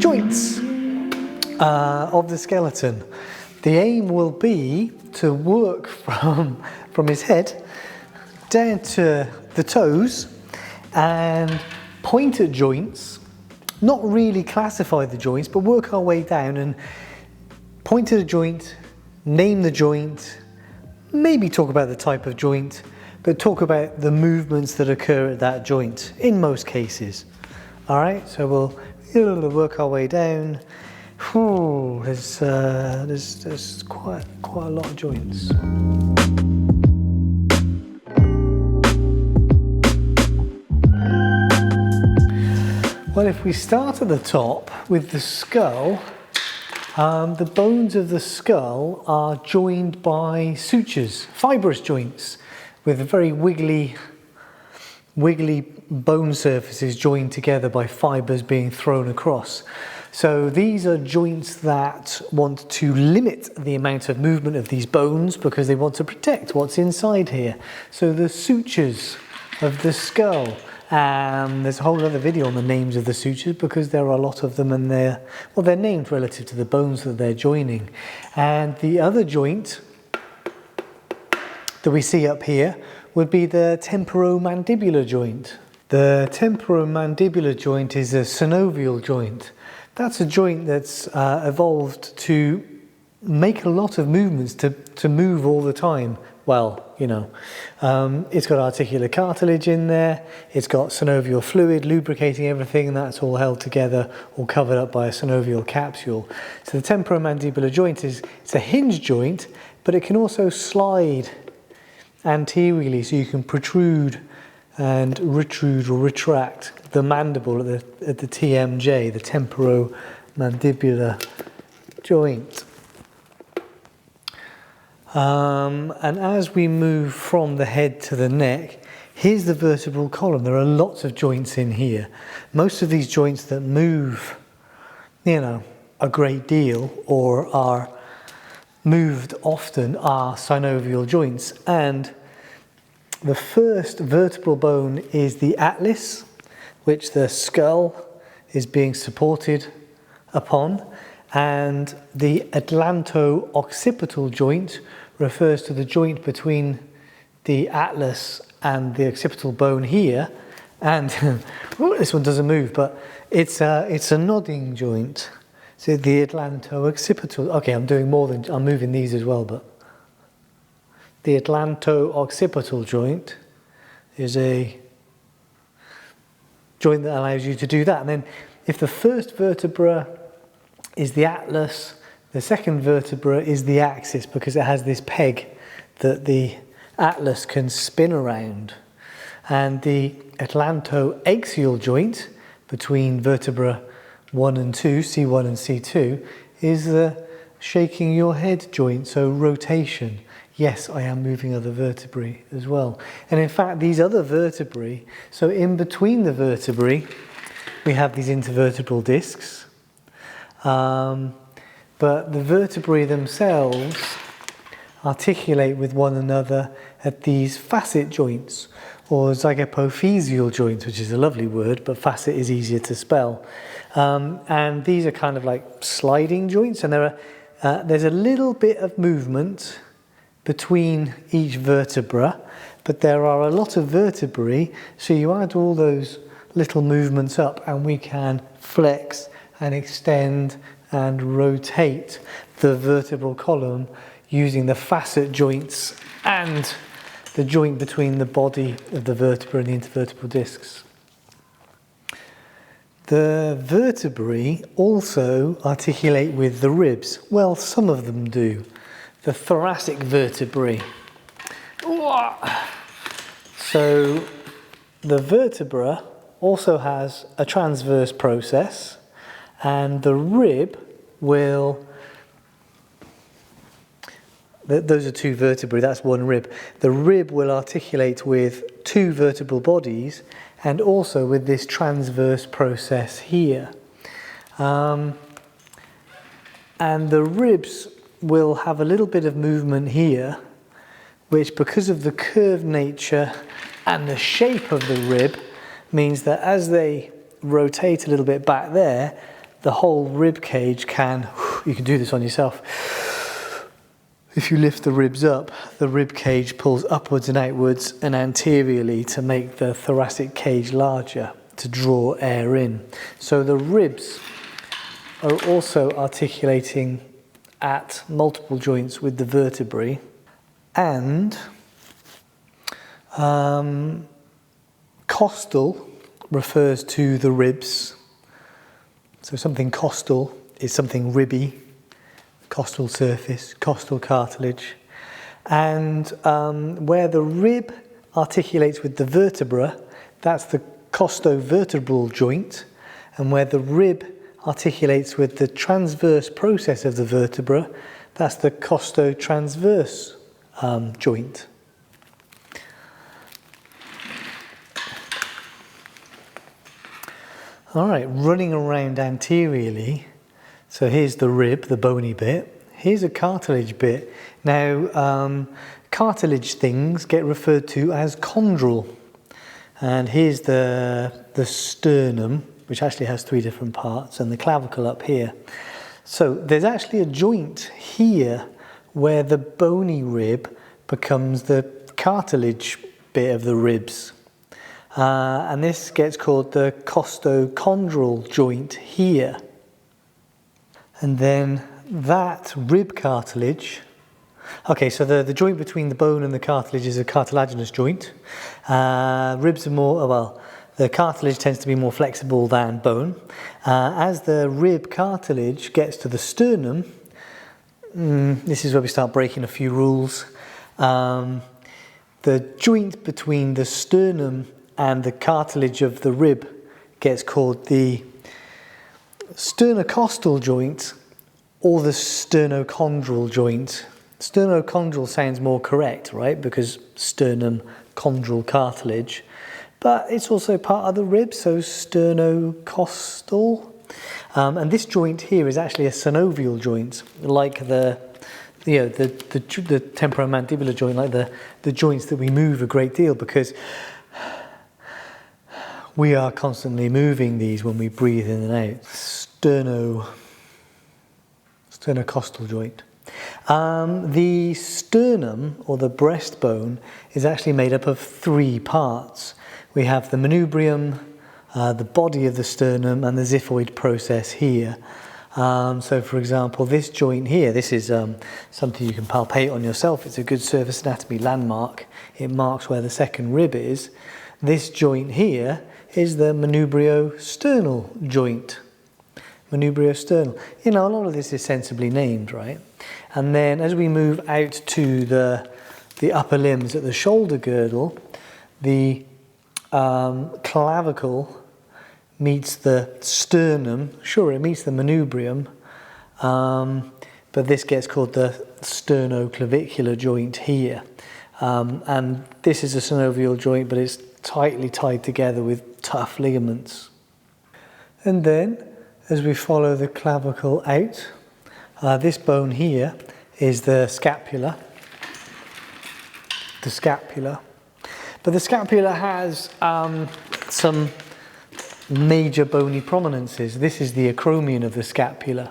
joints of the skeleton. The aim will be to work from his head down to the toes and point at joints, not really classify the joints, but work our way down and point at a joint, name the joint, maybe talk about the type of joint, but talk about the movements that occur at that joint in most cases. All right, so we'll work our way down. Whew, there's quite a lot of joints. Well, if we start at the top with the skull, the bones of the skull are joined by sutures, fibrous joints with very wiggly bone surfaces joined together by fibers being thrown across. So these are joints that want to limit the amount of movement of these bones because they want to protect what's inside here. So the sutures of the skull, there's a whole other video on the names of the sutures because there are a lot of them, and they're named relative to the bones that they're joining. And the other joint that we see up here would be the temporomandibular joint. The temporomandibular joint is a synovial joint. That's a joint that's evolved to make a lot of movements, to move all the time. Well, you know, it's got articular cartilage in there, it's got synovial fluid lubricating everything, and that's all held together or covered up by a synovial capsule. So the temporomandibular joint it's a hinge joint, but it can also slide anteriorly, so you can protrude and retrude or retract the mandible at the TMJ, the temporomandibular joint. And as we move from the head to the neck, here's the vertebral column. There are lots of joints in here. Most of these joints that move, you know, a great deal or are moved often are synovial joints. And the first vertebral bone is the atlas, which the skull is being supported upon, and the atlanto-occipital joint refers to the joint between the atlas and the occipital bone here, and well, this one doesn't move, but it's a nodding joint. So the atlanto-occipital. Okay, I'm moving these as well, but the atlanto-occipital joint is a joint that allows you to do that. And then if the first vertebra is the atlas, the second vertebra is the axis, because it has this peg that the atlas can spin around. And the atlanto-axial joint between vertebra 1 and 2, C1 and C2, is the shaking your head joint, so rotation. Yes, I am moving other vertebrae as well. And in fact, these other vertebrae, so in between the vertebrae, we have these intervertebral discs. But the vertebrae themselves articulate with one another at these facet joints, or zygapophyseal joints, which is a lovely word, but facet is easier to spell. And these are kind of like sliding joints, and there's a little bit of movement between each vertebra, but there are a lot of vertebrae, so you add all those little movements up and we can flex and extend and rotate the vertebral column using the facet joints and the joint between the body of the vertebra and the intervertebral discs. The vertebrae also articulate with the ribs. Well, some of them do. The thoracic vertebrae. So the vertebra also has a transverse process, and the rib will, those are two vertebrae, that's one rib. The rib will articulate with two vertebral bodies and also with this transverse process here. And the ribs will have a little bit of movement here, which, because of the curved nature and the shape of the rib, means that as they rotate a little bit back there, the whole rib cage can, you can do this on yourself. If you lift the ribs up, the rib cage pulls upwards and outwards and anteriorly to make the thoracic cage larger, to draw air in. So the ribs are also articulating at multiple joints with the vertebrae, and costal refers to the ribs. So something costal is something ribby, costal surface, costal cartilage. And where the rib articulates with the vertebra, that's the costovertebral joint. And where the rib articulates with the transverse process of the vertebra, that's the costotransverse joint. All right, running around anteriorly, so here's the rib, the bony bit. Here's a cartilage bit. Now, cartilage things get referred to as chondral. And here's the sternum, which actually has 3 different parts, and the clavicle up here. So there's actually a joint here where the bony rib becomes the cartilage bit of the ribs. And this gets called the costochondral joint here. And then that rib cartilage, okay, so the joint between the bone and the cartilage is a cartilaginous joint. Ribs are more, well, the cartilage tends to be more flexible than bone. As the rib cartilage gets to the sternum, this is where we start breaking a few rules. The joint between the sternum and the cartilage of the rib gets called the sternocostal joint or the sternochondral joint. Sternochondral sounds more correct, right? Because sternum, chondral cartilage. But it's also part of the rib, so sternocostal. And this joint here is actually a synovial joint, like the temporomandibular joint, like the joints that we move a great deal, because we are constantly moving these when we breathe in and out. Sternocostal joint. The sternum, or the breastbone, is actually made up of 3 parts. We have the manubrium, the body of the sternum, and the xiphoid process here. So for example, this joint here, this is something you can palpate on yourself. It's a good surface anatomy landmark. It marks where the second rib is. This joint here is the manubriosternal joint. Manubriosternal. You know, a lot of this is sensibly named, right? And then as we move out to the upper limbs at the shoulder girdle, the clavicle meets the sternum. Sure, it meets the manubrium, but this gets called the sternoclavicular joint here. And this is a synovial joint, but it's tightly tied together with tough ligaments. And then, as we follow the clavicle out, this bone here is the scapula. The scapula. But the scapula has some major bony prominences. This is the acromion of the scapula.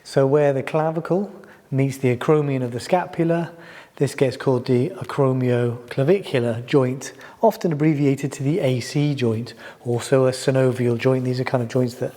So where the clavicle meets the acromion of the scapula, this gets called the acromioclavicular joint, often abbreviated to the AC joint, also a synovial joint. These are kind of joints that,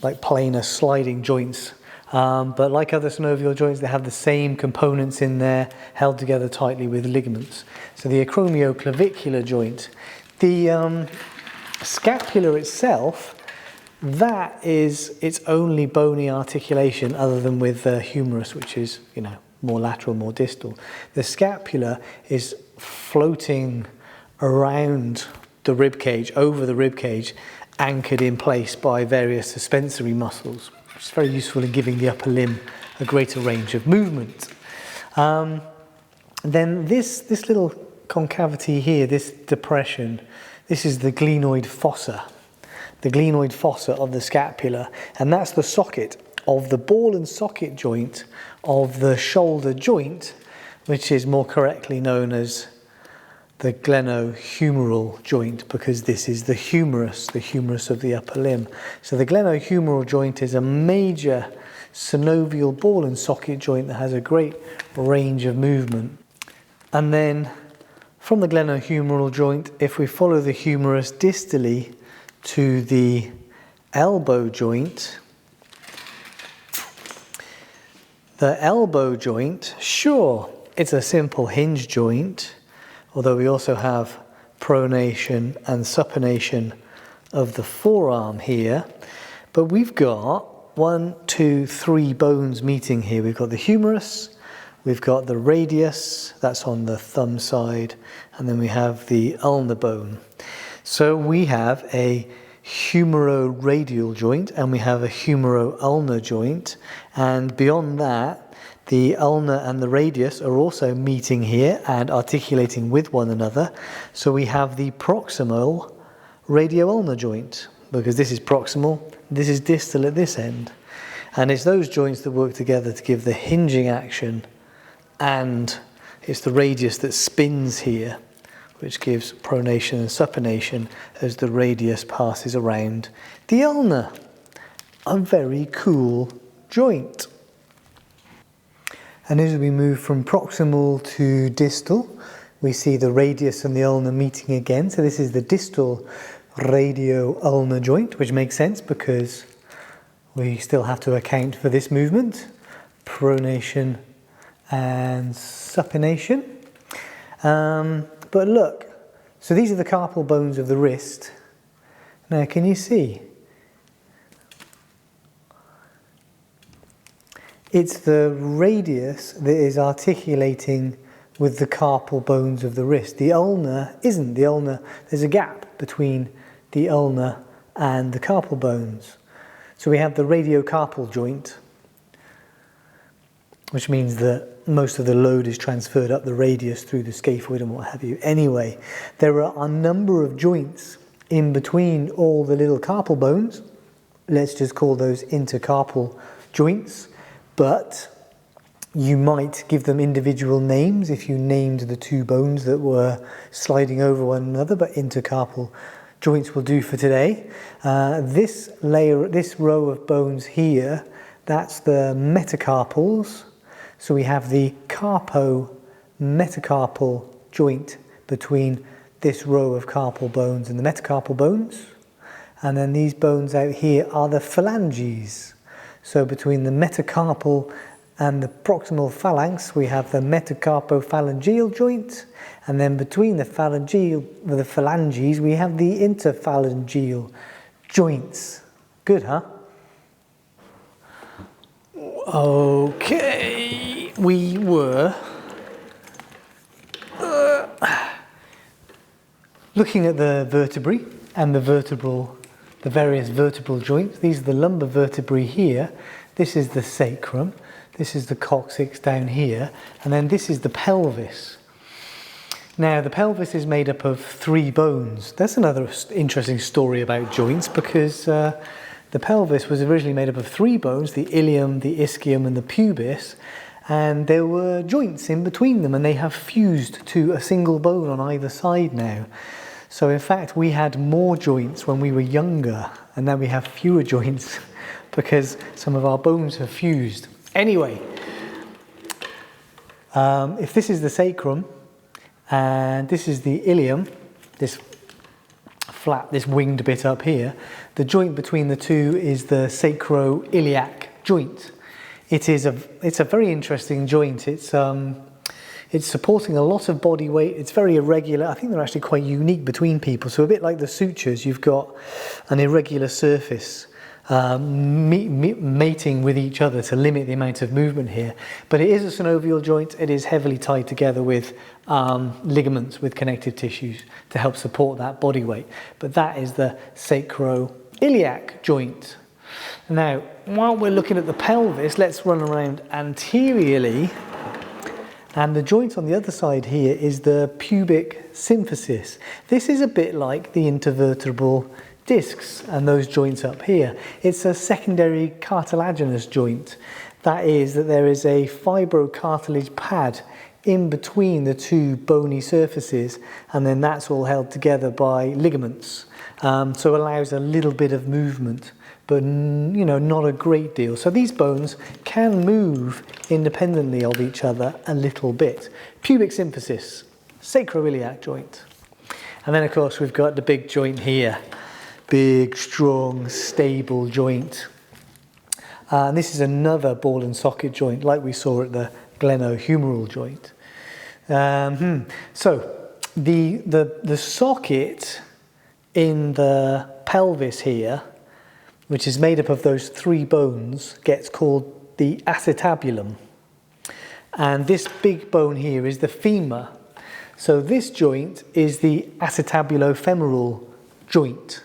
like planar sliding joints. But like other synovial joints, they have the same components in there, held together tightly with ligaments. So the acromioclavicular joint. The scapula itself, that is its only bony articulation other than with the humerus, which is, you know, more lateral, more distal. The scapula is floating around the rib cage, over the rib cage, anchored in place by various suspensory muscles, which is very useful in giving the upper limb a greater range of movement. Then this little concavity here, this depression, this is the glenoid fossa. The glenoid fossa of the scapula, and that's the socket of the ball and socket joint of the shoulder joint, which is more correctly known as the glenohumeral joint, because this is the humerus of the upper limb. So the glenohumeral joint is a major synovial ball and socket joint that has a great range of movement. And then from the glenohumeral joint, if we follow the humerus distally to the elbow joint, the elbow joint, sure, it's a simple hinge joint, although we also have pronation and supination of the forearm here. But we've got 1, 2, 3 bones meeting here. We've got the humerus, we've got the radius, that's on the thumb side, and then we have the ulnar bone. So we have a humeroradial joint and we have a humero-ulnar joint, and beyond that the ulnar and the radius are also meeting here and articulating with one another. So we have the proximal radio-ulnar joint, because this is proximal, this is distal at this end. And it's those joints that work together to give the hinging action, and it's the radius that spins here, which gives pronation and supination as the radius passes around the ulnar. A very cool joint. And as we move from proximal to distal, we see the radius and the ulnar meeting again. So this is the distal radio-ulnar joint, which makes sense because we still have to account for this movement, pronation and supination. But look, so these are the carpal bones of the wrist. Now, can you see? It's the radius that is articulating with the carpal bones of the wrist. The ulnar isn't. The ulnar, there's a gap between the ulnar and the carpal bones. So we have the radiocarpal joint, which means that most of the load is transferred up the radius through the scaphoid and what have you. Anyway, there are a number of joints in between all the little carpal bones. Let's just call those intercarpal joints. But you might give them individual names if you named the two bones that were sliding over one another, but intercarpal joints will do for today. This row of bones here, that's the metacarpals. So we have the carpo-metacarpal joint between this row of carpal bones and the metacarpal bones. And then these bones out here are the phalanges. So between the metacarpal and the proximal phalanx, we have the metacarpophalangeal joint, and then between the phalanges, we have the interphalangeal joints. Good, huh? Okay, we were looking at the vertebrae and the various vertebral joints. These are the lumbar vertebrae here. This is the sacrum. This is the coccyx down here. And then this is the pelvis. Now, the pelvis is made up of 3 bones. That's another interesting story about joints, because the pelvis was originally made up of 3 bones, the ilium, the ischium, and the pubis. And there were joints in between them, and they have fused to a single bone on either side now. So in fact, we had more joints when we were younger, and now we have fewer joints because some of our bones have fused. Anyway, if this is the sacrum and this is the ilium, this flat, this winged bit up here, the joint between the two is the sacroiliac joint. It's a very interesting joint. It's supporting a lot of body weight. It's very irregular. I think they're actually quite unique between people. So a bit like the sutures, you've got an irregular surface mating with each other to limit the amount of movement here. But it is a synovial joint. It is heavily tied together with ligaments, with connective tissues to help support that body weight. But that is the sacroiliac joint. Now, while we're looking at the pelvis, let's run around anteriorly. And the joint on the other side here is the pubic symphysis. This is a bit like the intervertebral discs and those joints up here. It's a secondary cartilaginous joint. That is, that there is a fibrocartilage pad in between the two bony surfaces, and then that's all held together by ligaments. So it allows a little bit of movement, but not a great deal. So these bones can move independently of each other a little bit. Pubic symphysis, sacroiliac joint. And then of course we've got the big joint here. Big, strong, stable joint. And this is another ball and socket joint like we saw at the glenohumeral joint. So the socket in the pelvis here, which is made up of those three bones, gets called the acetabulum. And this big bone here is the femur. So this joint is the acetabulofemoral joint,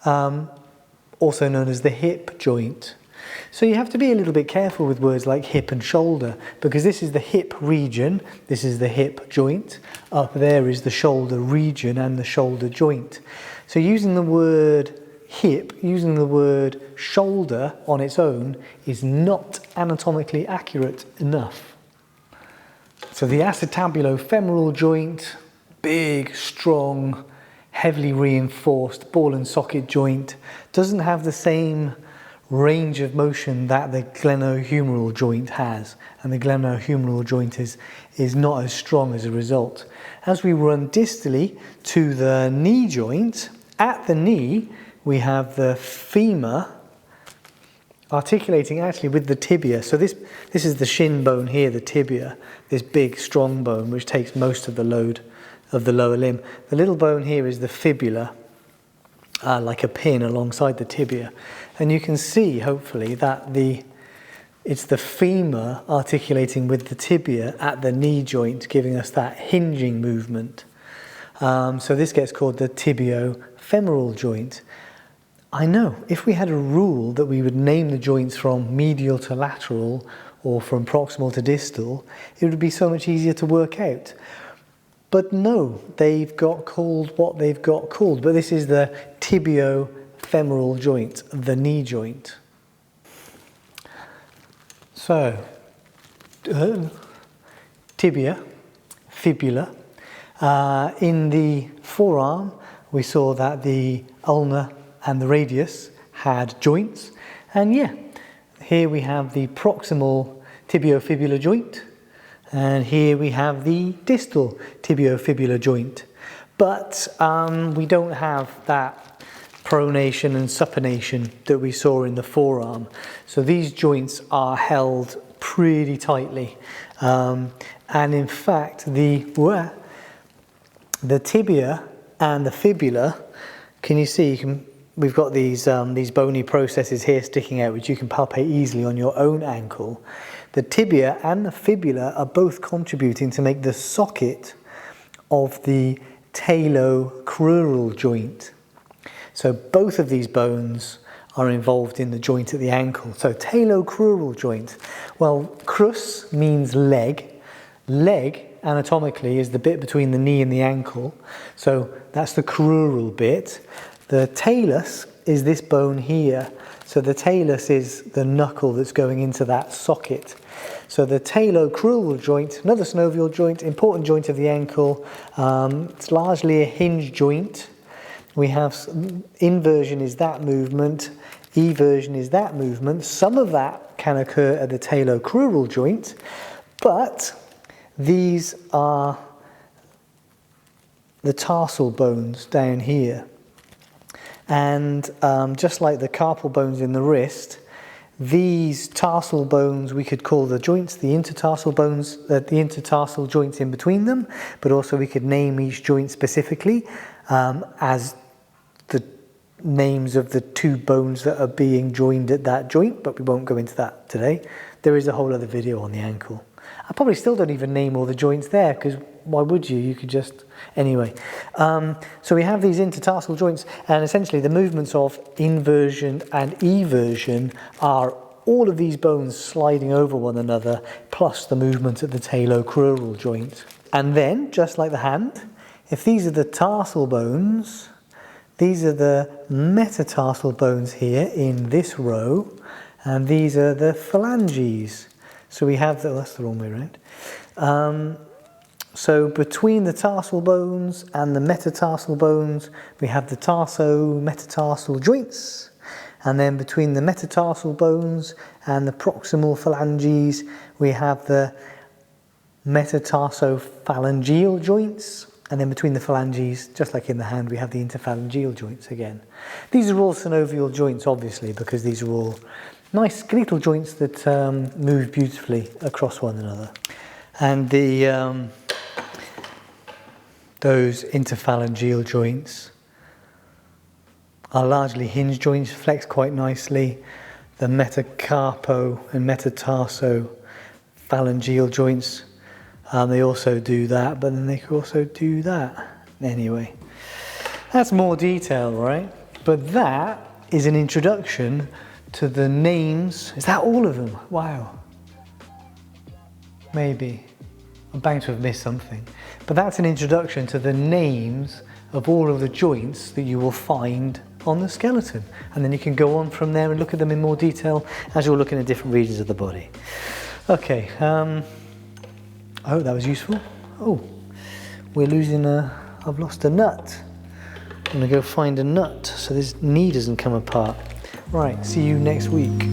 also known as the hip joint. So you have to be a little bit careful with words like hip and shoulder, because this is the hip region, this is the hip joint, up there is the shoulder region and the shoulder joint. So using the word hip, using the word shoulder on its own is not anatomically accurate enough. So the acetabulofemoral joint, big, strong, heavily reinforced ball and socket joint, doesn't have the same range of motion that the glenohumeral joint has, and the glenohumeral joint is not as strong as a result. As we run distally to the knee joint, at the knee we have the femur articulating actually with the tibia. So this is the shin bone here, the tibia, this big strong bone which takes most of the load of the lower limb. The little bone here is the fibula, like a pin alongside the tibia. And you can see, hopefully, that it's the femur articulating with the tibia at the knee joint, giving us that hinging movement. So this gets called the tibiofemoral joint. I know, if we had a rule that we would name the joints from medial to lateral or from proximal to distal, it would be so much easier to work out. But no, they've got called what they've got called. But this is the tibiofemoral joint, the knee joint. So, tibia, fibula. In the forearm, we saw that the ulna and the radius had joints. And yeah, here we have the proximal tibiofibular joint. And here we have the distal tibiofibular joint. But we don't have that pronation and supination that we saw in the forearm. So these joints are held pretty tightly. And in fact, the tibia and the fibula, can you see, we've got these bony processes here sticking out, which you can palpate easily on your own ankle. The tibia and the fibula are both contributing to make the socket of the talocrural joint. So both of these bones are involved in the joint at the ankle. So talocrural joint. Well, crus means leg. Leg, anatomically, is the bit between the knee and the ankle. So that's the crural bit. The talus is this bone here. So the talus is the knuckle that's going into that socket. So the talocrural joint, another synovial joint, important joint of the ankle. It's largely a hinge joint. We have inversion is that movement, eversion is that movement. Some of that can occur at the talocrural joint, but these are the tarsal bones down here. And just like the carpal bones in the wrist, these tarsal bones we could call the joints, the intertarsal bones, the intertarsal joints in between them, but also we could name each joint specifically as the names of the two bones that are being joined at that joint, but we won't go into that today. There is a whole other video on the ankle. I probably still don't even name all the joints there, because why would you? You could just... Anyway, so we have these intertarsal joints, and essentially the movements of inversion and eversion are all of these bones sliding over one another, plus the movement at the talocrural joint. And then, just like the hand, if these are the tarsal bones, these are the metatarsal bones here in this row, and these are the phalanges. So we have the, that's the wrong way around. So between the tarsal bones and the metatarsal bones, we have the tarso-metatarsal joints. And then between the metatarsal bones and the proximal phalanges, we have the metatarsophalangeal joints. And then between the phalanges, just like in the hand, we have the interphalangeal joints again. These are all synovial joints, obviously, because these are all nice skeletal joints that move beautifully across one another. And the those interphalangeal joints are largely hinge joints, flex quite nicely. The metacarpo and metatarsophalangeal joints, they also do that, but then they could also do that. Anyway, that's more detail, right? But that is an introduction to the names. Is that all of them? Wow. Maybe. I'm bound to have missed something. But that's an introduction to the names of all of the joints that you will find on the skeleton. And then you can go on from there and look at them in more detail as you're looking at different regions of the body. Okay, I hope that was useful. Oh, we're losing I've lost a nut. I'm gonna go find a nut so this knee doesn't come apart. Right, see you next week.